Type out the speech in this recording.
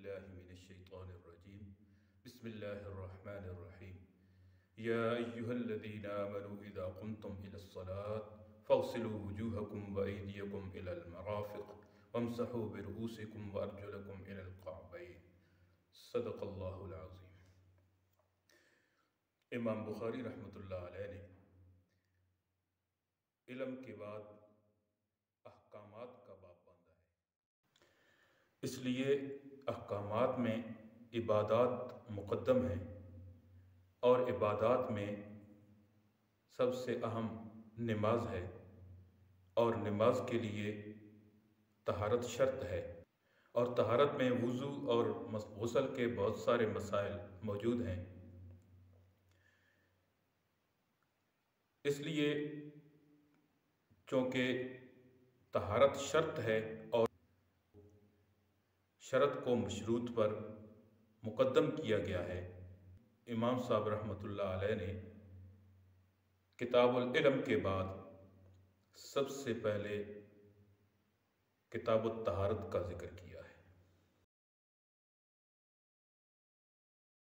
بالله من الشيطان الرجيم بسم الله الرحمن الرحيم يا أيها الذين آمنوا إذا قمتم إلى الصلاة فاغسلوا وجوهكم وأيديكم إلى المرافق وامسحوا برؤوسكم وأرجلكم إلى الكعبين صدق اللہ العظیم۔ امام بخاری رحمۃ اللہ علیہ نے علم کے بعد احکامات کا باب باندھا ہے، اس لیے احکامات میں عبادات مقدم ہیں، اور عبادات میں سب سے اہم نماز ہے، اور نماز کے لیے طہارت شرط ہے، اور طہارت میں وضو اور غسل کے بہت سارے مسائل موجود ہیں۔ اس لیے چونکہ طہارت شرط ہے اور شرط کو مشروط پر مقدم کیا گیا ہے، امام صاحب رحمۃ اللہ علیہ نے کتاب العلم کے بعد سب سے پہلے کتاب الطہارت کا ذکر کیا ہے۔